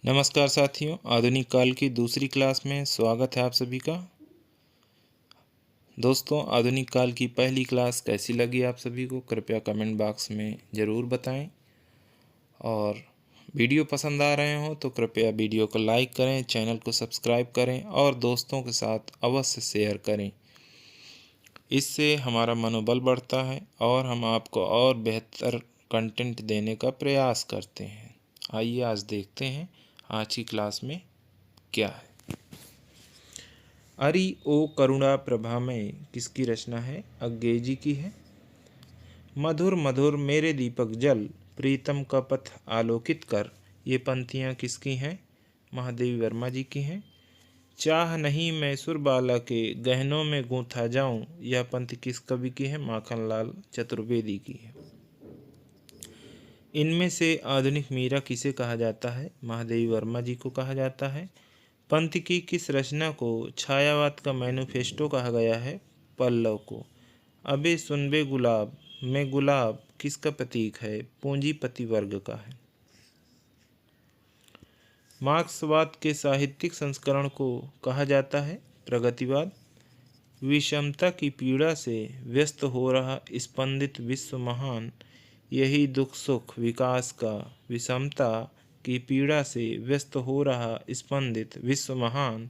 नमस्कार साथियों, आधुनिक काल की दूसरी क्लास में स्वागत है आप सभी का। दोस्तों, आधुनिक काल की पहली क्लास कैसी लगी आप सभी को कृपया कमेंट बॉक्स में ज़रूर बताएं। और वीडियो पसंद आ रहे हो तो कृपया वीडियो को लाइक करें, चैनल को सब्सक्राइब करें और दोस्तों के साथ अवश्य शेयर करें। इससे हमारा मनोबल बढ़ता है और हम आपको और बेहतर कंटेंट देने का प्रयास करते हैं। आइए आज देखते हैं आज की क्लास में क्या है। अरि ओ करुणा प्रभा में किसकी रचना है? अज्ञेय जी की है। मधुर मधुर मेरे दीपक जल, प्रीतम का पथ आलोकित कर, ये पंक्तियाँ किसकी हैं? महादेवी वर्मा जी की हैं। चाह नहीं मैं सुरबाला के गहनों में गूंथा जाऊं, यह पंक्ति किस कवि की है? माखनलाल चतुर्वेदी की है। इनमें से आधुनिक मीरा किसे कहा जाता है? महादेवी वर्मा जी को कहा जाता है। पंथ की किस रचना को छायावाद का मैनिफेस्टो कहा गया है? पल्लव को। अबे सुनबे गुलाब में गुलाब किसका प्रतीक है? पूंजीपति वर्ग का है। मार्क्सवाद के साहित्यिक संस्करण को कहा जाता है प्रगतिवाद। विषमता की पीड़ा से व्यस्त हो रहा स्पंदित विश्व महान, यही दुख सुख विकास का। विषमता की पीड़ा से व्यस्त हो रहा स्पंदित विश्व महान,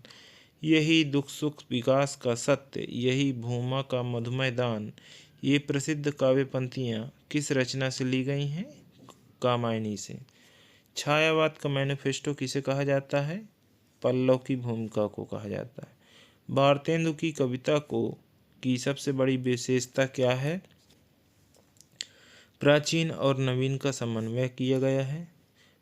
यही दुख सुख विकास का सत्य, यही भूमा का मधुमय दान। ये प्रसिद्ध काव्य पंक्तियाँ किस रचना से ली गई हैं? कामायनी से। छायावाद का मैनिफेस्टो किसे कहा जाता है? पल्लव की भूमिका को कहा जाता है। भारतेंदु की कविता को की सबसे बड़ी विशेषता क्या है? प्राचीन और नवीन का समन्वय किया गया है।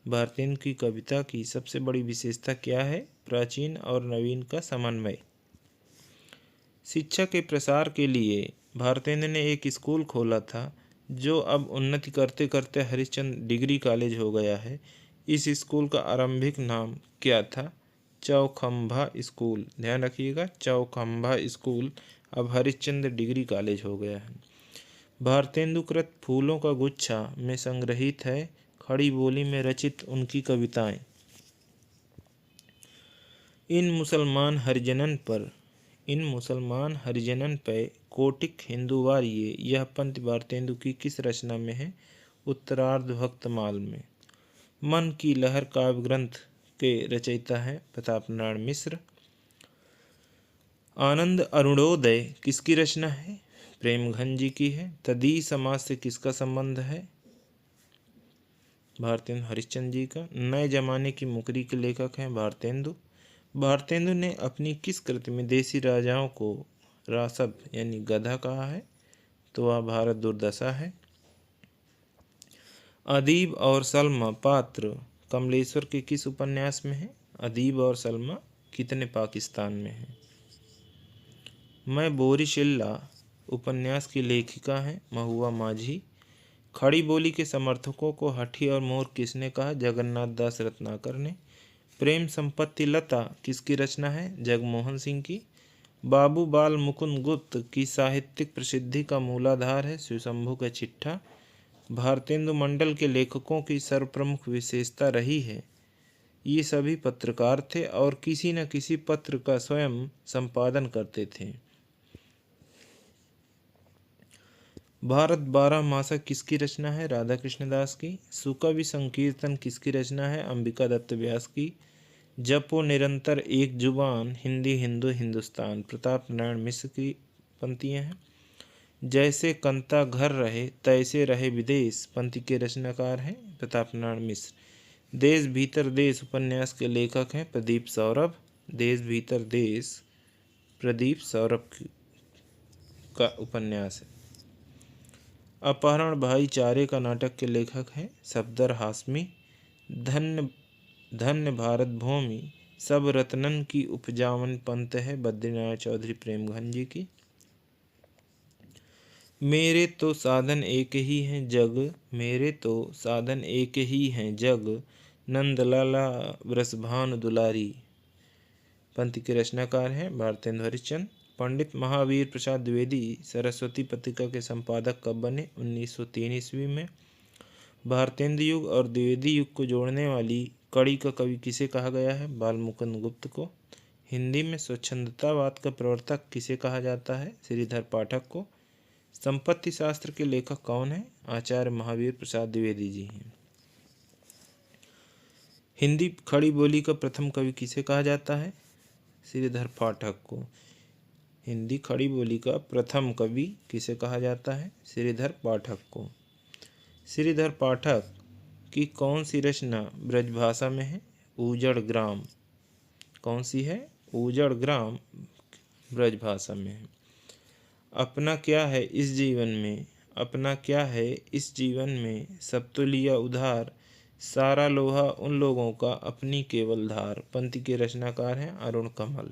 भारतेंदु की कविता की सबसे बड़ी विशेषता क्या है? प्राचीन और नवीन का समन्वय। शिक्षा के प्रसार के लिए भारतेंदु ने एक स्कूल खोला था, जो अब उन्नति करते करते हरिश्चंद्र डिग्री कॉलेज हो गया है। इस स्कूल का आरंभिक नाम क्या था? चौखंभा स्कूल। ध्यान रखिएगा, चौखंभा स्कूल अब हरिश्चंद्र डिग्री कॉलेज हो गया है। भारतेंदुकृत फूलों का गुच्छा में संग्रहित है खड़ी बोली में रचित उनकी कविताएं। इन मुसलमान हरिजनन पे कोटिक हिंदुवार ये, यह पंक्ति भारतेंदु की किस रचना में है? उत्तरार्ध भक्तमाल में। मन की लहर काव्य ग्रंथ के रचयिता हैं प्रताप नारायण मिश्र। आनंद अरुणोदय किसकी रचना है? प्रेमघन जी की है। तदी समाज से किसका संबंध है? भारतेंदु हरिश्चंद्र जी का। नए जमाने की मुकरी के लेखक हैं भारतेंदु। भारतेंदु ने अपनी किस कृति में देसी राजाओं को रासब यानी गधा कहा है? तो वह भारत दुर्दशा है। अदीब और सलमा पात्र कमलेश्वर के किस उपन्यास में है? अदीब और सलमा कितने पाकिस्तान में है। मैं बोरीशिल्ला उपन्यास की लेखिका हैं महुआ माझी। खड़ी बोली के समर्थकों को हठी और मोर किसने कहा? जगन्नाथ दास रत्नाकर ने। प्रेम संपत्ति लता किसकी रचना है? जगमोहन सिंह की। बाबू बाल मुकुंद गुप्त की साहित्यिक प्रसिद्धि का मूलाधार है शिवशंभू का चिट्ठा। भारतेंदु मंडल के लेखकों की सर्वप्रमुख विशेषता रही है, ये सभी पत्रकार थे और किसी न किसी पत्र का स्वयं संपादन करते थे। भारत 12 मासा किसकी रचना है? राधा कृष्णदास की। सुकवि संकीर्तन किसकी रचना है? अंबिका दत्त व्यास की। जपो निरंतर एक जुबान, हिंदी हिंदू हिंदुस्तान, प्रताप नारायण मिश्र की पंक्तियाँ हैं। जैसे कंता घर रहे तैसे रहे विदेश, पंक्ति के रचनाकार हैं प्रताप नारायण मिश्र। देश भीतर देश उपन्यास के लेखक हैं प्रदीप सौरभ। देश भीतर देश प्रदीप सौरभ का उपन्यास है। अपहरण भाईचारे का नाटक के लेखक हैं सफदर हाशमी। धन्य धन्य भारत भूमि सब रत्नन की उपजावन पंत है बद्रीनारायण चौधरी प्रेमघन जी की। मेरे तो साधन एक ही हैं जग, मेरे तो साधन एक ही हैं जग, नंदलाला वृषभानु दुलारी, पंक्ति के रचनाकार हैं भारतेंदु हरिश्चंद्र। पंडित महावीर प्रसाद द्विवेदी सरस्वती पत्रिका के संपादक कब बने? 1903 ईस्वी में। भारतेंदु युग और द्विवेदी युग को जोड़ने वाली कड़ी का कवि किसे कहा गया है? बालमुकुंद गुप्त को। हिंदी में स्वच्छंदतावाद का प्रवर्तक किसे कहा जाता है? श्रीधर पाठक को। संपत्ति शास्त्र के लेखक कौन है? आचार्य महावीर प्रसाद द्विवेदी जी हैं। हिंदी खड़ी बोली का प्रथम कवि किसे कहा जाता है? श्रीधर पाठक को। हिंदी खड़ी बोली का प्रथम कवि किसे कहा जाता है? श्रीधर पाठक को। श्रीधर पाठक की कौन सी रचना ब्रजभाषा में है? ऊजड़ ग्राम। कौन सी है? ऊजड़ ग्राम ब्रजभाषा में है। अपना क्या है इस जीवन में, अपना क्या है इस जीवन में, सब तो लिया उधार, सारा लोहा उन लोगों का अपनी केवल धार। पंक्ति के रचनाकार हैं अरुण कमल।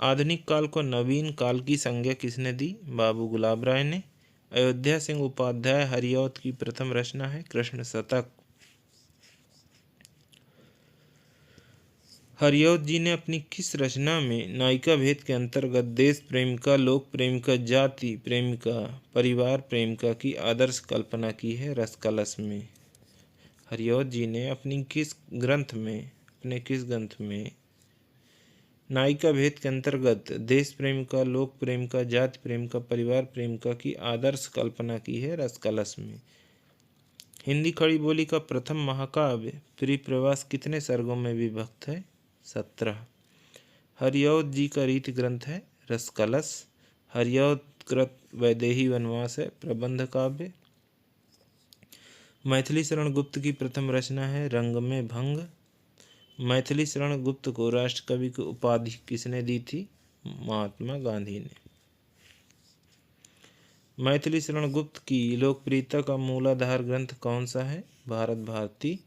आधुनिक काल को नवीन काल की संज्ञा किसने दी? बाबू गुलाब राय ने। अयोध्या सिंह उपाध्याय हरिऔध की प्रथम रचना है कृष्ण शतक। हरिऔध जी ने अपनी किस रचना में नायिका भेद के अंतर्गत देश प्रेमिका, लोक प्रेमिका, जाति प्रेमिका, परिवार प्रेमिका की आदर्श कल्पना की है? रसकलश में। हरिऔध जी ने अपने किस ग्रंथ में नायिका भेद के अंतर्गत देश प्रेमिका, लोक प्रेमिका, जाति प्रेमिका, परिवार प्रेमिका की आदर्श कल्पना की है? रसकलश में। हिंदी खड़ी बोली का प्रथम महाकाव्य परिप्रवास कितने सर्गों में विभक्त है? 17। हरिऔध जी का रीति ग्रंथ है रसकलश। हरिऔध कृत वैदेही वनवास है प्रबंध काव्य। मैथिली शरण गुप्त की प्रथम रचना है रंग में भंग। मैथिली शरण गुप्त को राष्ट्रकवि की उपाधि किसने दी थी? महात्मा गांधी ने। मैथिली शरण गुप्त की लोकप्रियता का मूलाधार ग्रंथ कौन सा है? भारत भारती।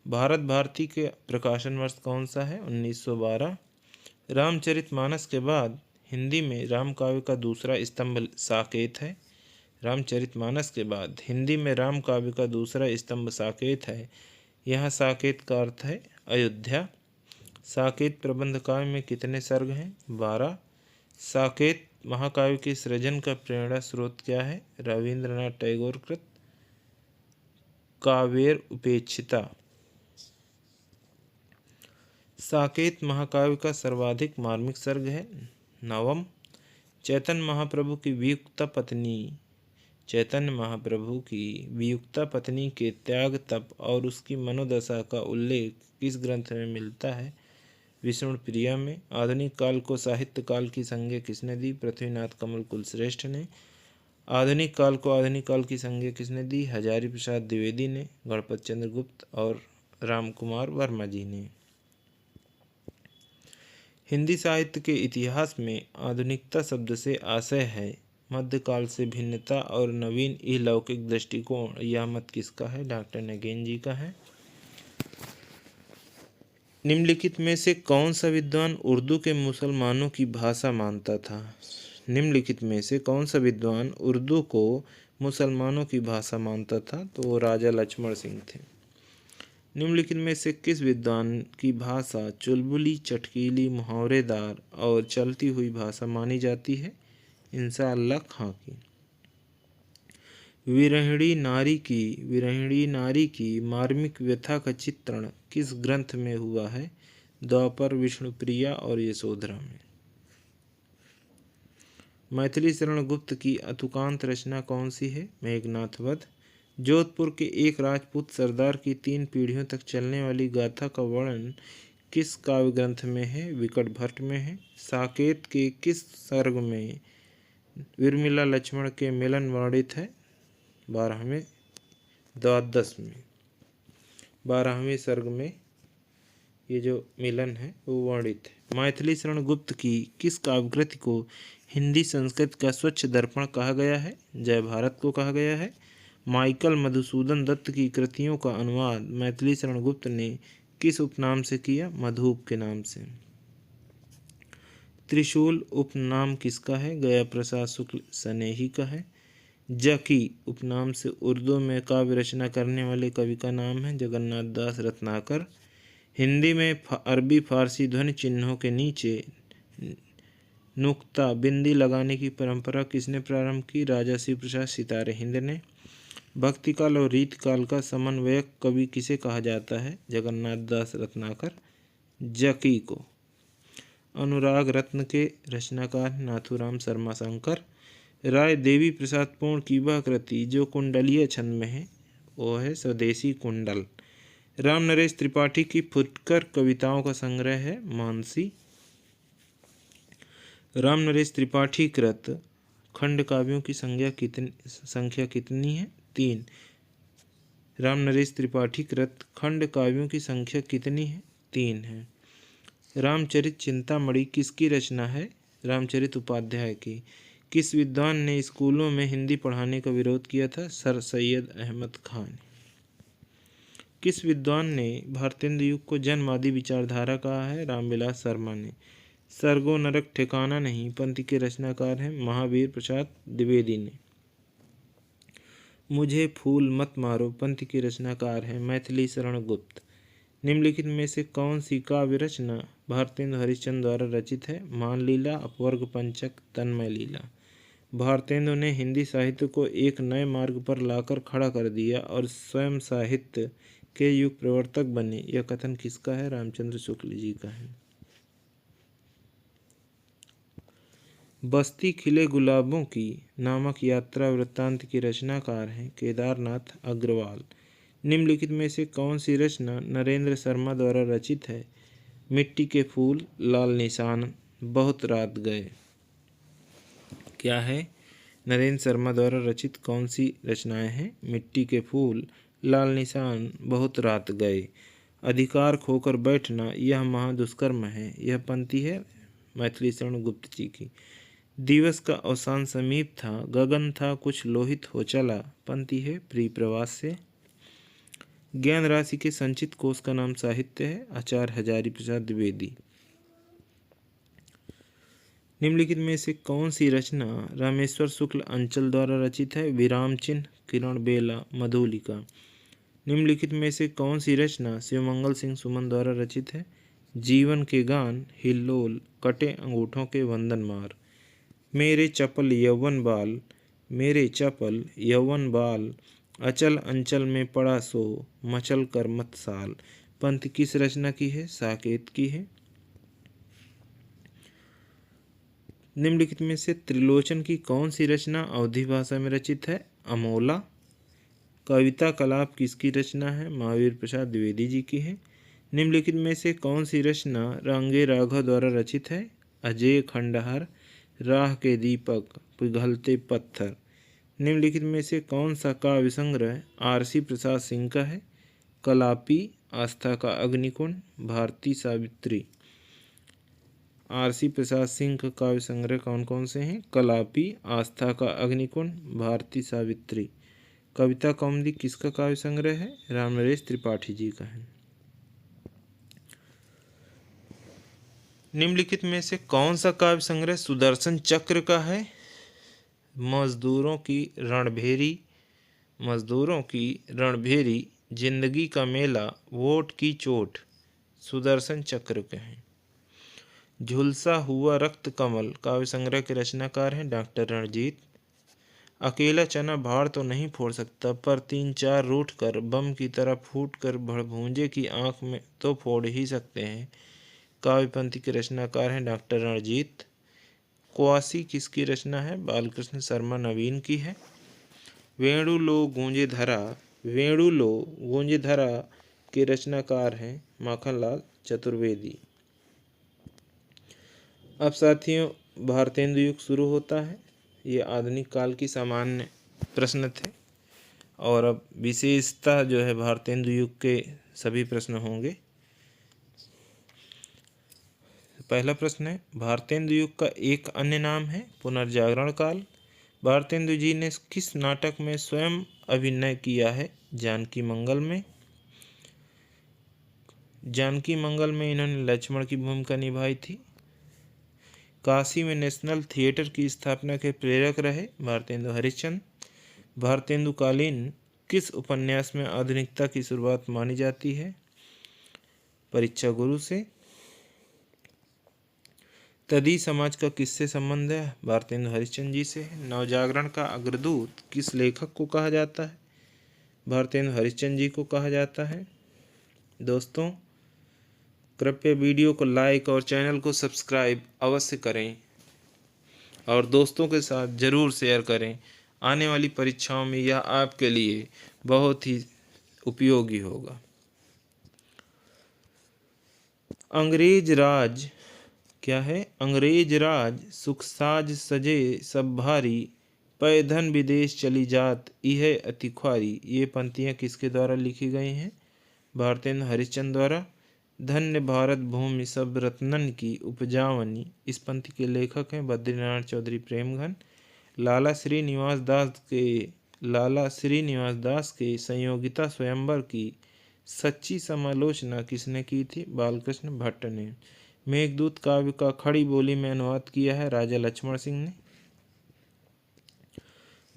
भारत भारती के प्रकाशन वर्ष कौन सा है? 1912। रामचरितमानस के बाद हिंदी में राम काव्य का दूसरा स्तंभ साकेत है। रामचरितमानस के बाद हिंदी में राम काव्य का दूसरा स्तंभ साकेत है। यहाँ साकेत का अर्थ है अयोध्या। साकेत प्रबंध काव्य में कितने सर्ग हैं? 12। साकेत महाकाव्य के सृजन का प्रेरणा स्रोत क्या है? रविंद्रनाथ टैगोर कृत काव्येर उपेक्षिता। साकेत महाकाव्य का सर्वाधिक मार्मिक सर्ग है 9। चैतन्य महाप्रभु की वियुक्ता पत्नी के त्याग तप और उसकी मनोदशा का उल्लेख किस ग्रंथ में मिलता है? विष्णु प्रिया में। आधुनिक काल को साहित्य काल की संज्ञा किसने दी? पृथ्वीनाथ कमल कुलश्रेष्ठ ने। आधुनिक काल को आधुनिक काल की संज्ञा किसने दी? हजारी प्रसाद द्विवेदी ने, गणपत चंद्र गुप्त और राम कुमार वर्मा जी ने। हिंदी साहित्य के इतिहास में आधुनिकता शब्द से आशय है मध्यकाल से भिन्नता और नवीन अलौकिक दृष्टिकोण। यह मत किसका है? डॉक्टर नगेन जी का है। निम्नलिखित में से कौन सा विद्वान उर्दू के मुसलमानों की भाषा मानता था? निम्नलिखित में से कौन सा विद्वान उर्दू को मुसलमानों की भाषा मानता था? तो वो राजा लक्ष्मण सिंह थे। निम्नलिखित में से किस विद्वान की भाषा चुलबुली, चटकीली, मुहावरेदार और चलती हुई भाषा मानी जाती है? इंशाअल्लाह खां की। विरहिणी नारी की मार्मिक व्यथा का चित्रण किस ग्रंथ में हुआ है? द्वापर, विष्णुप्रिया और यशोधरा में। मैथिली शरण गुप्त की अतुकांत रचना कौन सी है? मेघनाथ वध। जोधपुर के एक राजपूत सरदार की 3 पीढ़ियों तक चलने वाली गाथा का वर्णन किस काव्य ग्रंथ में है? विकट भट्ट में है। साकेत के किस सर्ग में उर्मिला लक्ष्मण के मिलन वर्णित है? 12वें द्वादश में। 12वें सर्ग में ये जो मिलन है वो वर्णित है। मैथिली शरण गुप्त की किस काव्यकृति को हिंदी संस्कृत का स्वच्छ दर्पण कहा गया है? जय भारत को कहा गया है। माइकल मधुसूदन दत्त की कृतियों का अनुवाद मैथिली शरण गुप्त ने किस उपनाम से किया? मधुप के नाम से। त्रिशूल उपनाम किसका है? गया प्रसाद शुक्ल सनेही का है। जकी उपनाम से उर्दू में काव्य रचना करने वाले कवि का नाम है जगन्नाथ दास रत्नाकर। हिंदी में अरबी फारसी ध्वनि चिन्हों के नीचे नुक्ता बिंदी लगाने की परंपरा किसने प्रारंभ की? राजा शिव प्रसाद सितारे हिंद ने। भक्ति काल और रीत काल का समन्वयक कवि किसे कहा जाता है? जगन्नाथ दास रत्नाकर जकी को। अनुराग रत्न के रचनाकार नाथूराम शर्मा शंकर। राय देवी प्रसाद पूर्ण की वह कृति जो कुंडलीय छंद में है वो है स्वदेशी कुंडल। राम नरेश त्रिपाठी की फुटकर कविताओं का संग्रह है मानसी। राम नरेश त्रिपाठी कृत खंड काव्यों की संख्या कितनी है? 3। राम नरेश त्रिपाठी कृत खंड काव्यों की संख्या कितनी है? 3 है। रामचरित चिंतामणि किसकी रचना है? रामचरित उपाध्याय की। किस विद्वान ने स्कूलों में हिंदी पढ़ाने का विरोध किया था? सर सैयद अहमद खान। किस विद्वान ने भारतेंदु युग को जन्मवादी विचारधारा कहा है? रामविलास शर्मा ने। सर्गो नरक ठिकाना नहीं पंक्ति के रचनाकार हैं महावीर प्रसाद द्विवेदी ने। मुझे फूल मत मारो पंक्ति के रचनाकार हैं मैथिली शरण गुप्त। निम्नलिखित में से कौन सी काव्य रचना भारतेंदु हरिश्चंद्र द्वारा रचित है? मान लीला, अपवर्ग पंचक, तन्मय लीला। भारतेंदु ने हिंदी साहित्य को एक नए मार्ग पर लाकर खड़ा कर दिया और स्वयं साहित्य के युग प्रवर्तक बने। यह कथन किसका है? रामचंद्र शुक्ल जी का है। बस्ती खिले गुलाबों की नामक यात्रा वृत्तांत के रचनाकार हैं केदारनाथ अग्रवाल। निम्नलिखित में से कौन सी रचना नरेंद्र शर्मा द्वारा रचित है? मिट्टी के फूल, लाल निशान, बहुत रात गए। क्या है? नरेंद्र शर्मा द्वारा रचित कौन सी रचनाएं हैं? मिट्टी के फूल, लाल निशान, बहुत रात गए। अधिकार खोकर बैठना यह महादुष्कर्म है। यह पंक्ति है मैथिली शरण गुप्त जी की। दिवस का अवसान समीप था, गगन था कुछ लोहित हो चला पंक्ति है प्रिय प्रवास से। ज्ञान राशि के संचित कोश का नाम साहित्य है आचार्य हजारी प्रसाद द्विवेदी। निम्नलिखित में से कौन सी रचना रामेश्वर शुक्ल अंचल द्वारा रचित है? विराम चिन्ह, किरण बेला, मधुलिका। निम्नलिखित में से कौन सी रचना शिवमंगल सिंह सुमन द्वारा रचित है? जीवन के गान, हिल्लोल, कटे अंगूठों के वंदन मार। मेरे चपल यौवन बाल, मेरे चपल यौवन बाल, अचल अंचल में पड़ा सो, मचल कर मत साल। पंक्ति किस रचना की है? साकेत की है। निम्नलिखित में से त्रिलोचन की कौन सी रचना अवधी भाषा में रचित है? अमोला। कविता कलाप किसकी रचना है? महावीर प्रसाद द्विवेदी जी की है। निम्नलिखित में से कौन सी रचना रांगे राघव द्वारा रचित है? अजय खंडहर, राह के दीपक, पिघलते पत्थर। निम्नलिखित में से कौन सा काव्य संग्रह आरसी प्रसाद सिंह का है? कलापी, आस्था का अग्निकुंड, भारती सावित्री। आरसी प्रसाद सिंह का काव्य संग्रह कौन कौन से हैं? कलापी, आस्था का अग्निकुंड, भारती सावित्री। कविता कौमुदी किसका काव्य संग्रह है? राम नरेश त्रिपाठी जी का है। निम्नलिखित में से कौन सा काव्य संग्रह सुदर्शन चक्र का है? मजदूरों की रणभेरी, मजदूरों की रणभेरी, जिंदगी का मेला, वोट की चोट, सुदर्शन चक्र के हैं। झुलसा हुआ रक्त कमल काव्य संग्रह के रचनाकार हैं डॉक्टर रणजीत। अकेला चना भाड़ तो नहीं फोड़ सकता, पर 3-4 रूठ कर बम की तरह फूट कर भड़भूंजे की आंख में तो फोड़ ही सकते हैं। काव्य पंक्ति के रचनाकार हैं डॉक्टर रणजीत। क्वासी किसकी रचना है? बालकृष्ण शर्मा नवीन की है। वेणु लो गूंजे धरा, वेणु लो गूंजे धरा के रचनाकार हैं माखनलाल चतुर्वेदी। अब साथियों भारतेंदु युग शुरू होता है। ये आधुनिक काल की सामान्य प्रश्न थे और अब विशेषता जो है भारतेंदु युग के सभी प्रश्न होंगे। पहला प्रश्न है भारतेंदु युग का एक अन्य नाम है पुनर्जागरण काल। भारतेंदु जी ने किस नाटक में स्वयं अभिनय किया है? जानकी मंगल में। जानकी मंगल में इन्होंने लक्ष्मण की भूमिका निभाई थी। काशी में नेशनल थिएटर की स्थापना के प्रेरक रहे भारतेंदु हरिश्चंद्र। भारतेंदुकालीन किस उपन्यास में आधुनिकता की शुरुआत मानी जाती है? परीक्षा गुरु से। तदी समाज का किससे संबंध है? भारतेंदु हरिश्चंद्र जी से। नवजागरण का अग्रदूत किस लेखक को कहा जाता है? भारतेंदु हरिश्चंद्र जी को कहा जाता है। दोस्तों, कृपया वीडियो को लाइक और चैनल को सब्सक्राइब अवश्य करें और दोस्तों के साथ ज़रूर शेयर करें। आने वाली परीक्षाओं में यह आपके लिए बहुत ही उपयोगी होगा। अंग्रेज राज क्या है? अंग्रेज राज सुख साज सजे सब भारी, पय धन विदेश चली जात इह अति ख्वारी। ये पंक्तियाँ किसके द्वारा लिखी गई हैं? भारतेंदु हरिश्चंद्र द्वारा। धन्य भारत भूमि सब रत्नन की उपजावनी। इस पंक्ति के लेखक हैं बद्रीनाथ चौधरी प्रेमघन। लाला श्रीनिवास दास के संयोगिता स्वयंवर की सच्ची समालोचना किसने की थी? बालकृष्ण भट्ट ने। मेघदूत काव्य का खड़ी बोली में अनुवाद किया है राजा लक्ष्मण सिंह ने।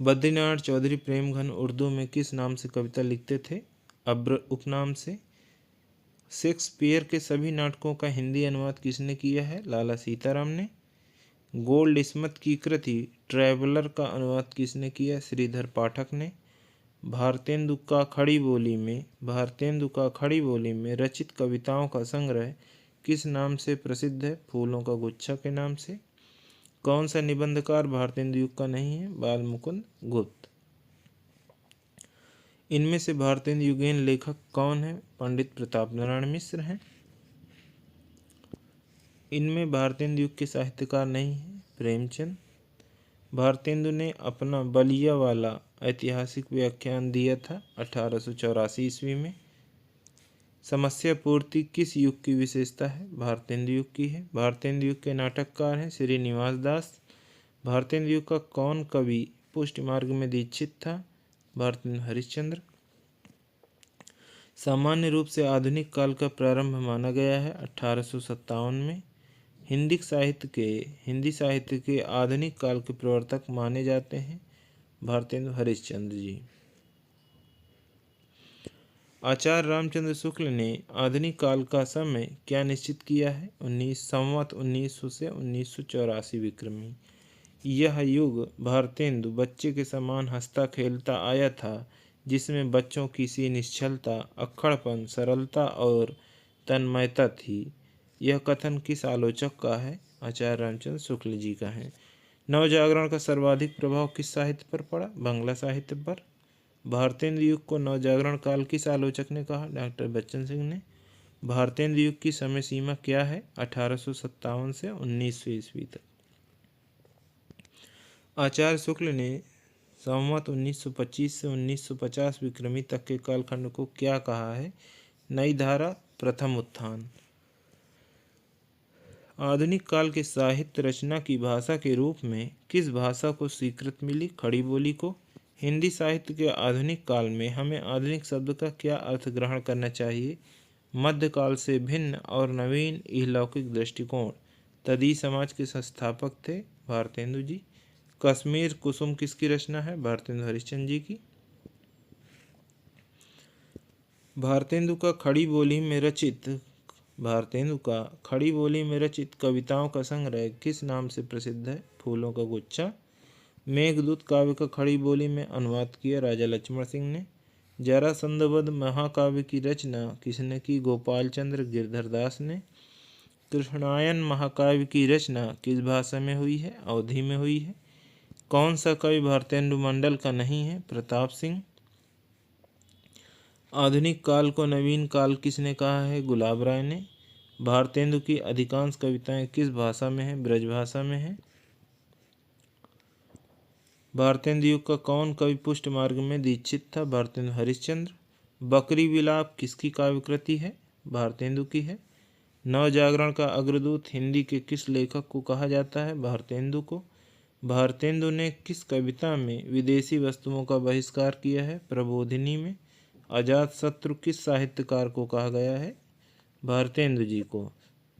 बद्रीनाथ चौधरी प्रेमघन उर्दू में किस नाम से कविता लिखते थे? अब्र उपनाम से। शेक्सपियर के सभी नाटकों का हिंदी अनुवाद किसने किया है? लाला सीताराम ने। गोल्डस्मिथ की कृति ट्रैवलर का अनुवाद किसने किया? श्रीधर पाठक ने। भारतेंदु का खड़ी बोली में रचित कविताओं का संग्रह किस नाम से प्रसिद्ध है? फूलों का गुच्छा के नाम से। कौन सा निबंधकार भारतेंदु युग का नहीं है? बाल मुकुंद गुप्त। इनमें से भारतेंदु युगीन लेखक कौन है? पंडित प्रताप नारायण मिश्र हैं। इनमें भारतेंदु युग के साहित्यकार नहीं है? प्रेमचंद। भारतेंदु ने अपना बलिया वाला ऐतिहासिक व्याख्यान दिया था 1884 ईस्वी में। समस्या पूर्ति किस युग की विशेषता है? भारतेंदु युग की है। भारतेंदु युग के नाटककार हैं श्रीनिवास दास। भारतेंदु युग का कौन कवि पुष्टि मार्ग में दीक्षित था? भारतेंदु हरिश्चंद्र। सामान्य रूप से आधुनिक काल का प्रारंभ माना गया है 1857 में। हिंदी साहित्य के आधुनिक काल के प्रवर्तक माने जाते हैं भारतेंदु हरिश्चंद्र जी। आचार्य रामचंद्र शुक्ल ने आधुनिक काल का समय क्या निश्चित किया है? 1900 से 1984 विक्रमी। यह युग भारतेंदु बच्चे के समान हंसता खेलता आया था, जिसमें बच्चों की सी निश्चलता, अक्खड़पन, सरलता और तन्मयता थी। यह कथन किस आलोचक का है? आचार्य रामचंद्र शुक्ल जी का है। नवजागरण का सर्वाधिक प्रभाव किस साहित्य पर पड़ा? बांग्ला साहित्य पर। भारतेंदु युग को नवजागरण काल किस आलोचक ने कहा? डॉक्टर बच्चन सिंह ने। भारतेंदु युग की समय सीमा क्या है? 1857 से 1900 ईस्वी तक। आचार्य शुक्ल ने संवत 1925 से 1950 विक्रमी तक के कालखंड को क्या कहा है? नई धारा, प्रथम उत्थान। आधुनिक काल के साहित्य रचना की भाषा के रूप में किस भाषा को स्वीकृति मिली? खड़ी बोली को। हिंदी साहित्य के आधुनिक काल में हमें आधुनिक शब्द का क्या अर्थ ग्रहण करना चाहिए? मध्यकाल से भिन्न और नवीन इहलौकिक दृष्टिकोण। तदी समाज के संस्थापक थे भारतेंदु जी। कश्मीर कुसुम किसकी रचना है? भारतेंदु हरिश्चंद्र जी की। भारतेंदु का खड़ी बोली में रचित कविताओं का संग्रह किस नाम से प्रसिद्ध है? फूलों का गुच्छा। मेघदूत काव्य का खड़ी बोली में अनुवाद किया राजा लक्ष्मण सिंह ने। जरासंधवध महाकाव्य की रचना किसने की? गोपाल चंद्र गिरधर दास ने। कृष्णायन महाकाव्य की रचना किस भाषा में हुई है? अवधी में हुई है। कौन सा कवि भारतेंदु मंडल का नहीं है? प्रताप सिंह। आधुनिक काल को नवीन काल किसने कहा है? गुलाब राय ने। भारतेंदु की अधिकांश कविताएं किस भाषा में हैं? ब्रजभाषा में हैं। भारतेंदु युग का कौन कवि पुष्ट मार्ग में दीक्षित था? भारतेंदु हरिश्चंद्र। बकरी विलाप किसकी काव्यकृति है? भारतेंदु की है। नवजागरण का अग्रदूत हिंदी के किस लेखक को कहा जाता है? भारतेंदु को। भारतेंदु ने किस कविता में विदेशी वस्तुओं का बहिष्कार किया है? प्रबोधिनी में। अजातशत्रु किस साहित्यकार को कहा गया है? भारतेंदु जी को।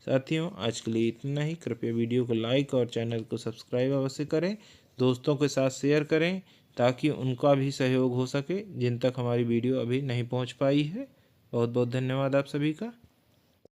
साथियों, आज के लिए इतना ही। कृपया वीडियो को लाइक और चैनल को सब्सक्राइब अवश्य करें। दोस्तों के साथ शेयर करें ताकि उनका भी सहयोग हो सके जिन तक हमारी वीडियो अभी नहीं पहुंच पाई है। बहुत बहुत धन्यवाद आप सभी का।